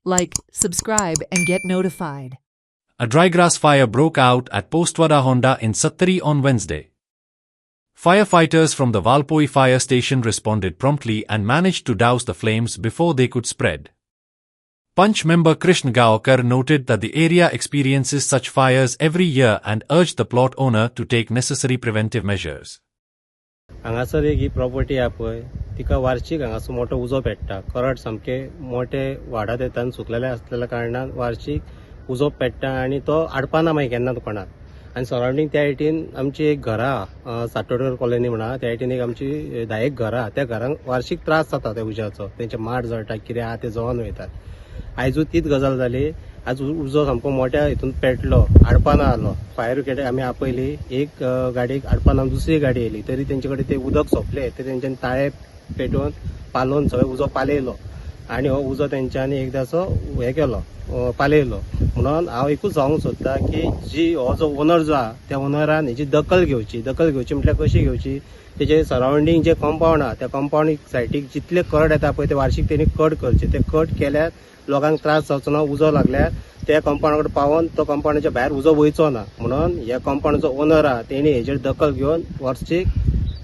like, subscribe, and get notified. A drygrass fire broke out at Postwada Honda in Sattari on Wednesday. Firefighters from the Valpoi fire station responded promptly and managed to douse the flames before they could spread. Punch member Krishna Gaokar noted that the area experiences such fires every year and urged the plot owner to take necessary preventive measures. हांगासर एक ही property आहा पळय तिका वार्षिक हांगासर मोठो उजो पेट्टा. करड सामके मोठे वाडत येता आनी सुकलेले आसलेल्या कारणान वार्षिक उजो पेट्टा आनी तो आडपाना मागीर केन्ना कोणाक. आनी सरावंडींग त्या सायडीन आमची एक घरां आहा सातोडकर कॉलनी म्हणा त्या सायडीन एक आमची 10 घरां त्या घरांक वार्षिक त्रास जाता त्या उज्याचो. तेंचे माड जळटा कितें आहा ते जळोन वयतात. आयजूच तीच गजाल जाली. आज उजो सामको मोठ्या हितून पेटलो आडपाना आलो. फायर ब्रिगेड आमी आपयली. एक गाडयेक आडपाना दुसरी गाडी येयली तरी तेंचे कडेन ते उदक सोंपले तरी तेंच्यांनी ताळे पेटोवन पालोवन सगळो उजो पालयलो आनी हो उजो तेंच्यांनी एकदांचो हे केलो पालयलो. म्हणून हांव एकूच सांगूंक सोदतां की हो जो ओनर जो आहा त्या ओनरान हेची दखल घेवची म्हटल्यार कशी घेवची तेजे सरावंडींग जे कंपाऊंड आहा त्या कंपाऊंड सायडीक जितले कड येता पळय ते वार्षिक तेणी कट करचे. ते कट केल्यार लोकांक त्रास जावचो ना. उजो लागल्यार त्या कंपाऊंडा कडेन पावोन तो कंपाऊंडाच्या भायर उजो वयचो ना. म्हणून ह्या कंपाऊंडाचो ओनर आहा तेणी हेजेर दखल घेवन वार्षिक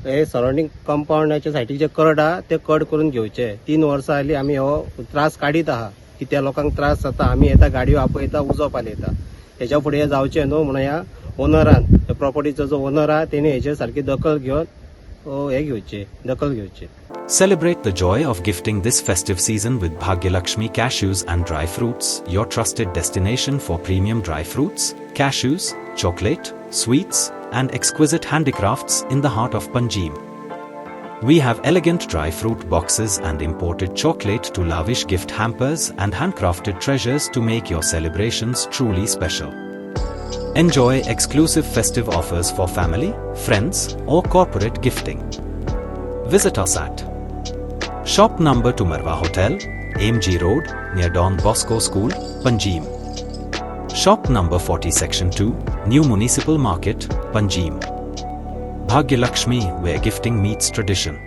हे सरावंडींग कंपाऊंडाच्या सायडीक जे कड आहा ते कट करून घेवचे. 3 वर्सां जाली आमी हो त्रास काडीत आहा की त्या लोकांक त्रास जाता. आमी येता गाडयो आपयता उजो पालयता. हेच्या फुडें हे जावचें न्हू म्हणून ह्या ओनरान प्रॉपर्टीचो जो ओनर आहा तेणी हेजेर सारकी दखल घेवन दखल घेवची. Celebrate the joy of gifting this festive season with Bhagyalakshmi Cashews and Dry Fruits, your trusted destination for premium dry fruits, cashews, chocolate, sweets, and exquisite handicrafts in the heart of Panjim. We have elegant dry fruit boxes and imported chocolate to lavish gift hampers and handcrafted treasures to make your celebrations truly special. Enjoy exclusive festive offers for family, friends, or corporate gifting. Visit us at Shop number to Marwa Hotel, AMG Road, near Don Bosco School, Panjim. Shop number 40 Section 2, New Municipal Market, Panjim. Bhagyalakshmi, where gifting meets tradition.